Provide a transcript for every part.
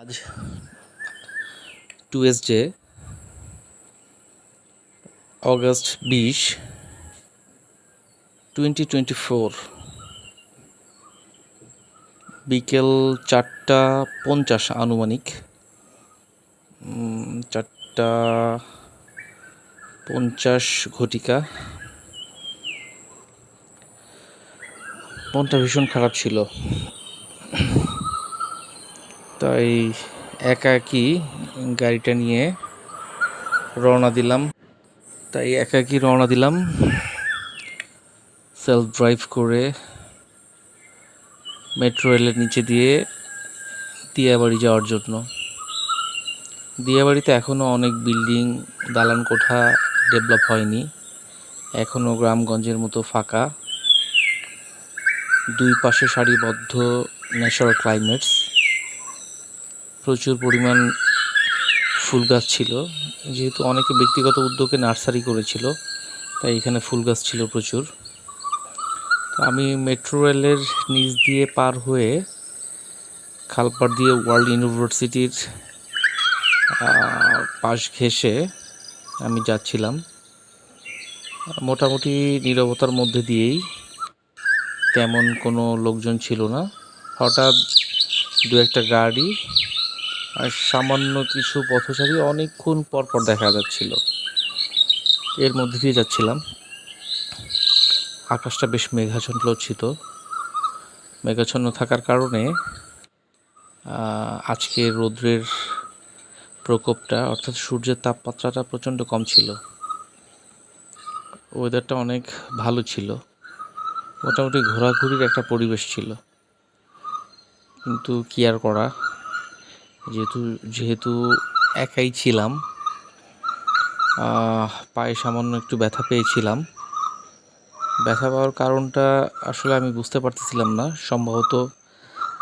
আজ Tuesday August 20, 2024 বিকেল 4:50 আনুমানিক। 4:50 ঘটিকা। মনটা ভীষণ খারাপ ছিল, তাই একাকী গাড়িটা নিয়ে রওনা দিলাম সেলফ ড্রাইভ করে মেট্রো রেলের নিচে দিয়ে দিয়াবাড়ি যাওয়ার জন্য। দিয়াবাড়িতে এখনও অনেক বিল্ডিং, দালান কোঠা ডেভেলপ হয়নি, এখনও গ্রামগঞ্জের মতো ফাঁকা। দুই পাশে সারিবদ্ধ ন্যাচারাল ক্লাইমেটস, প্রচুর পরিমাণ ফুল গাছ ছিল। যেহেতু অনেকে ব্যক্তিগত উদ্যোগে নার্সারি করেছিল, তাই এখানে ফুল গাছ ছিল প্রচুর। আমি মেট্রো রেলের নিচ দিয়ে পার হয়ে খালপাড় দিয়ে ওয়ার্ল্ড ইউনিভার্সিটির পাশ ঘেঁষে আমি যাচ্ছিলাম। মোটামুটি নীরবতার মধ্যে দিয়েই, তেমন কোনো লোকজন ছিল না। হঠাৎ দু একটা গাড়ি আর সামান্য কিছু পথচারী অনেকক্ষণ পরপর দেখা যাচ্ছিল। এর মধ্যে দিয়ে যাচ্ছিলাম। আকাশটা বেশ মেঘাচ্ছন্ন থাকার কারণে আজকে রৌদ্রের প্রকোপটা, অর্থাৎ সূর্যের তাপমাত্রাটা প্রচণ্ড কম ছিল। ওয়েদারটা অনেক ভালো ছিল, মোটামুটি ঘোরাঘুরির একটা পরিবেশ ছিল। কিন্তু কি আর করা, যেহেতু একাই ছিলাম, পায়ে সামান্য একটু ব্যথা পেয়েছিলাম। ব্যথা পাওয়ার কারণটা আসলে আমি বুঝতে পারতেছিলাম না। সম্ভবত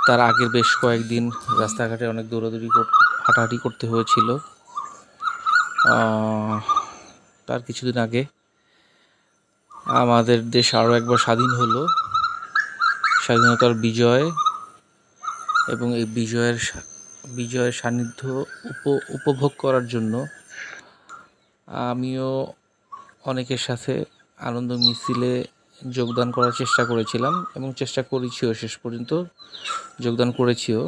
তার আগের বেশ কয়েকদিন রাস্তাঘাটে অনেক হাঁটাহাঁটি করতে হয়েছিল। তার কিছুদিন আগে আমাদের দেশ আরও একবার স্বাধীন হলো, স্বাধীনতার বিজয়, এবং এই বিজয়ের সান্নিধ্য উপভোগ করার জন্য আমিও অনেকের সাথে আনন্দ মিছিলে যোগদান করার চেষ্টা করেছিলাম এবং চেষ্টা করেছিও, শেষ পর্যন্ত যোগদান করেছিও।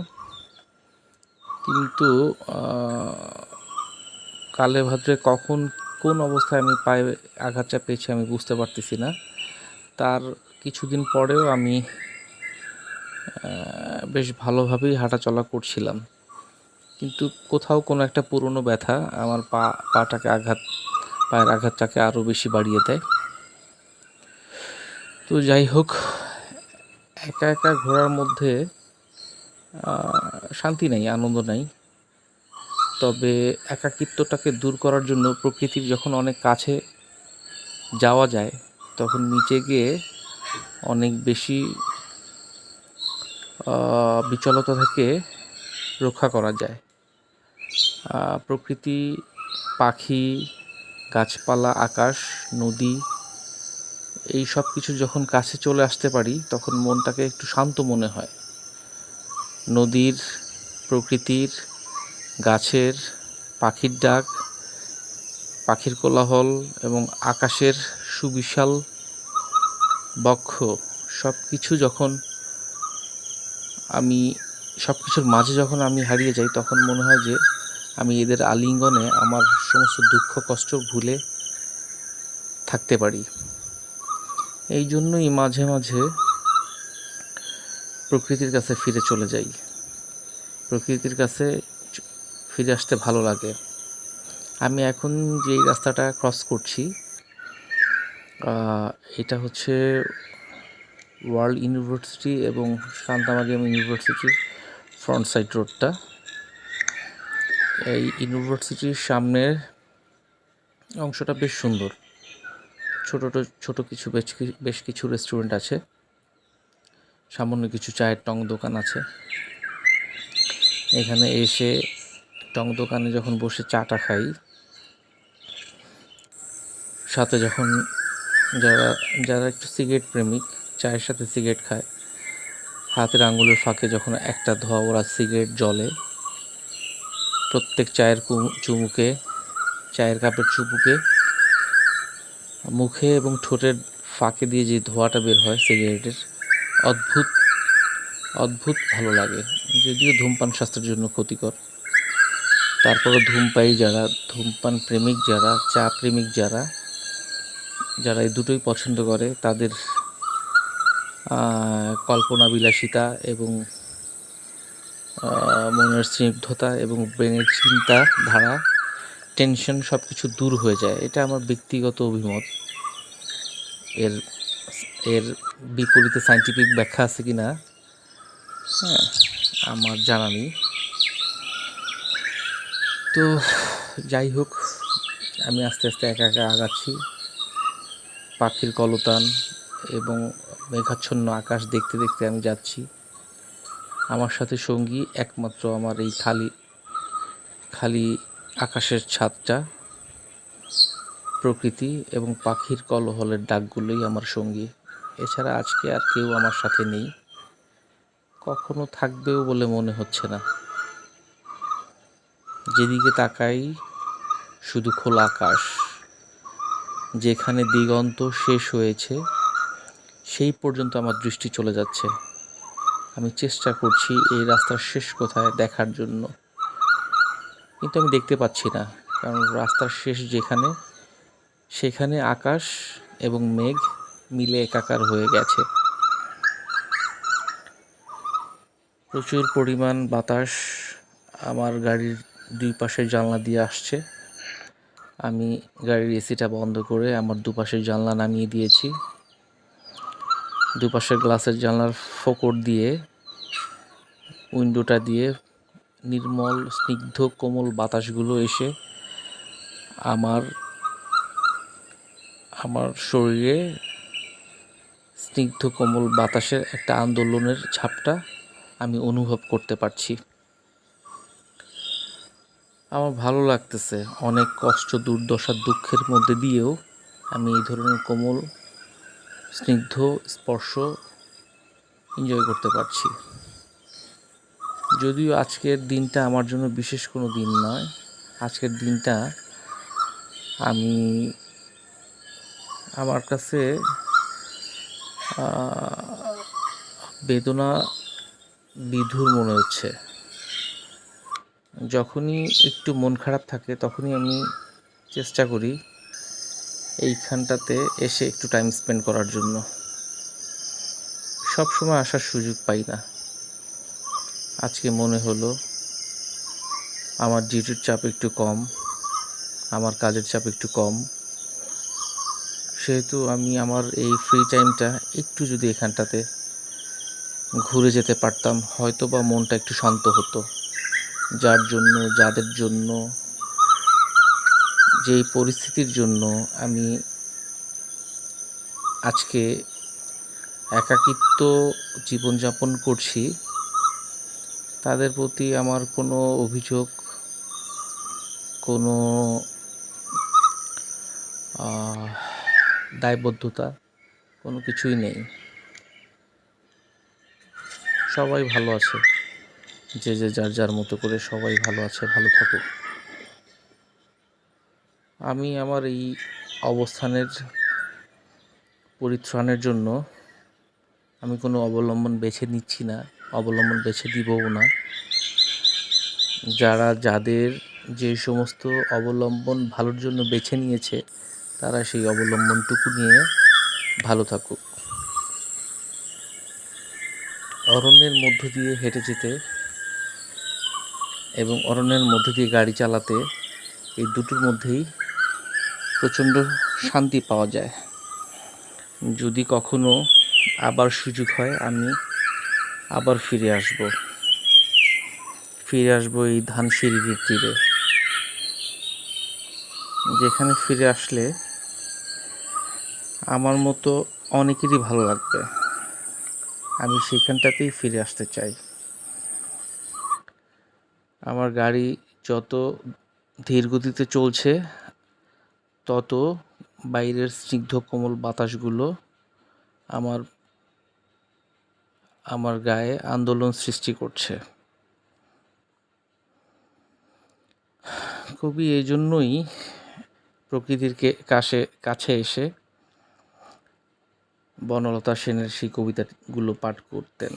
কিন্তু কালে ভাদ্রে কখন কোন অবস্থায় আমি পায়ে আঘাতটা পেয়েছি আমি বুঝতে পারতেছি না। তার কিছুদিন পরেও আমি বেশ ভালোভাবেই হাঁটাচলা করছিলাম, কিন্তু কোথাও কোনো একটা পুরনো ব্যথা আমার পায়ের আঘাতটাকে আরও বেশি বাড়িয়ে দেয়। তো যাই হোক, একা একা ঘোরার মধ্যে শান্তি নেই, আনন্দ নেই। তবে একাকিত্বটাকে দূর করার জন্য প্রকৃতির যখন অনেক কাছে যাওয়া যায়, তখন নিচে গিয়ে অনেক বেশি বিচলতা থেকে রক্ষা করা যায়। প্রকৃতি, পাখি, গাছপালা, আকাশ, নদী, এই সব কিছু যখন কাছে চলে আসতে পারি, তখন মনটাকে একটু শান্ত মনে হয়। নদীর, প্রকৃতির, গাছের, পাখির ডাক, পাখির কোলাহল এবং আকাশের সুবিশাল বক্ষ, সব কিছুর মাঝে যখন আমি হারিয়ে যাই, তখন মনে হয় যে আমি এদের আলিঙ্গনে আমার সমস্ত দুঃখ কষ্ট ভুলে থাকতে পারি। এই জন্যই মাঝে মাঝে প্রকৃতির কাছে ফিরে চলে যাই। প্রকৃতির কাছে ফিরে আসতে ভালো লাগে। আমি এখন যেই রাস্তাটা ক্রস করছি, এটা হচ্ছে ওয়ার্ল্ড ইউনিভার্সিটি এবং শান্তা মারিয়াম ইউনিভার্সিটির ফ্রন্ট সাইড রোডটা। এই ইউনিভার্সিটির সামনের অংশটা বেশ সুন্দর। ছোট কিছু বেশ কিছু রেস্টুরেন্ট আছে, সামান্য কিছু চায়ের টং দোকান আছে। এখানে এসে টং দোকানে যখন বসে চাটা খাই, সাথে যখন যারা একটু সিগারেট প্রেমিক, চায়ের সাথে সিগারেট খায়, হাতের আঙুলের ফাঁকে যখন একটা ধোয়া ওরা সিগারেট জ্বলে, প্রত্যেক চুমুকে, চায়ের কাপের চুমুকে মুখে এবং ঠোঁটের ফাঁকে দিয়ে যে ধোঁয়াটা বের হয় সিগারেটের, অদ্ভুত অদ্ভুত ভালো লাগে। যদিও ধূমপান স্বাস্থ্যের জন্য ক্ষতিকর, তারপরও ধূমপান প্রেমিক যারা, চা প্রেমিক যারা, যারা এই দুটোই পছন্দ করে, তাদের কল্পনা বিলাসিতা এবং মনের স্নিগ্ধতা এবং ব্রেনের চিন্তা ধারা, টেনশন সব কিছু দূর হয়ে যায়। এটা আমার ব্যক্তিগত অভিমত। এর এর বিপরীতে সায়েন্টিফিক ব্যাখ্যা আছে কি না হ্যাঁ আমার জানা নেই। তো যাই হোক, আমি আস্তে আস্তে একা একা আগাচ্ছি। পাখির কলতান এবং মেঘাচ্ছন্ন আকাশ দেখতে দেখতে আমি যাচ্ছি। আমার সাথে সঙ্গী একমাত্র আমার এই খালি আকাশের ছাদটা, প্রকৃতি এবং পাখির কলহলের ডাকগুলোই আমার সঙ্গী। এছাড়া আজকে আর কেউ আমার সাথে নেই, কখনো থাকবেও বলে মনে হচ্ছে না। যেদিকে তাকাই শুধু খোলা আকাশ, যেখানে দিগন্ত শেষ হয়েছে সেই পর্যন্ত আমার দৃষ্টি চলে যাচ্ছে। আমি চেষ্টা করছি এই রাস্তার শেষ কোথায় দেখার জন্য, কিন্তু আমি দেখতে পাচ্ছি না, কারণ রাস্তার শেষ যেখানে, সেখানে আকাশ এবং মেঘ মিলে একাকার হয়ে গেছে। প্রচুর পরিমাণ বাতাস আমার গাড়ির দুই পাশের জানলা দিয়ে আসছে। আমি গাড়ির এসিটা বন্ধ করে আমার দুপাশের জানলা নামিয়ে দিয়েছি। দুপাশের গ্লাসের জানলার ফোকর দিয়ে, উইন্ডোটা দিয়ে নির্মল স্নিগ্ধ কোমল বাতাসগুলো এসে আমার শরীরে স্নিগ্ধ কোমল বাতাসের একটা আন্দোলনের ছাপটা আমি অনুভব করতে পারছি। আমার ভালো লাগতেছে। অনেক কষ্ট, দুর্দশা, দুঃখের মধ্যে দিয়েও আমি এই ধরনের কোমল স্নিগ্ধ স্পর্শ এনজয় করতে পারছি। যদিও আজকের দিনটা আমার জন্য বিশেষ কোনো দিন নয়। আজকের দিনটা আমার কাছে বেদনা বিধুর মনে হচ্ছে। যখনই একটু মন খারাপ থাকে তখনই আমি চেষ্টা করি এইখানটাতে এসে একটু টাইম স্পেন্ড করার জন্য। সব সময় আসার সুযোগ পাই না। আজকে মনে হলো আমার ডিউটির চাপ একটু কম, আমার কাজের চাপ একটু কম, সেহেতু আমি আমার এই ফ্রি টাইমটা একটু যদি এখানটাতে ঘুরে যেতে পারতাম, হয়তো বা মনটা একটু শান্ত হতো। যাদের জন্য, যেই পরিস্থিতির জন্য আমি আজকে একাকিত্ব জীবনযাপন করছি, তাদের প্রতি আমার কোনো অভিযোগ, কোনো দায়বদ্ধতা, কোনো কিছুই নেই। সবাই ভালো আছে, যে যার মতো করে সবাই ভালো আছে, ভালো থাকুক। আমি আমার এই অবস্থানের পরিত্রাণের জন্য আমি কোনো অবলম্বন বেছে নিচ্ছি না, অবলম্বন বেছে দিবও না। যাদের যে সমস্ত অবলম্বন ভালোর জন্য বেছে নিয়েছে, তারা সেই অবলম্বনটুকু নিয়ে ভালো থাকুক। অরণ্যের মধ্য দিয়ে হেঁটে যেতে এবং অরণ্যের মধ্য দিয়ে গাড়ি চালাতে, এই দুটোর মধ্যেই প্রচণ্ড শান্তি পাওয়া যায়। যদি কখনো আবার সুযোগ হয়, আমি আবার ফিরে আসব এই ধানসিঁড়ির তীরে, যেখানে ফিরে আসলে আমার মতো অনেকেরই ভালো লাগবে। আমি সেখানটাতেই ফিরে আসতে চাই। আমার গাড়ি যত ধীর গতিতে চলছে, তত বাইরের স্নিগ্ধ কোমল বাতাসগুলো আমার গায়ে আন্দোলন সৃষ্টি করছে। কবি এই জন্যই প্রকৃতির কাছে এসে বনলতা সেনের সেই কবিতাগুলো পাঠ করতেন।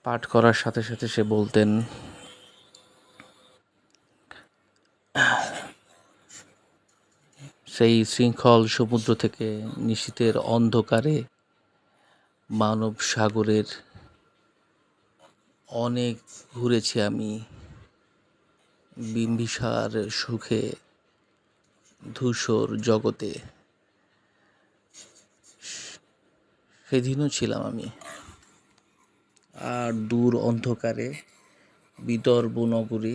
পাঠ করার সাথে সাথে সে বলতেন, সেই শৃঙ্খল সমুদ্র থেকে নিশীথের অন্ধকারে মানব সাগরের অনেক ঘুরেছি আমি, বিম্বিসার সুখে ধূসর জগতে, সেদিনও ছিলাম আমি। আর দূর অন্ধকারে বিদর্ভ নগরী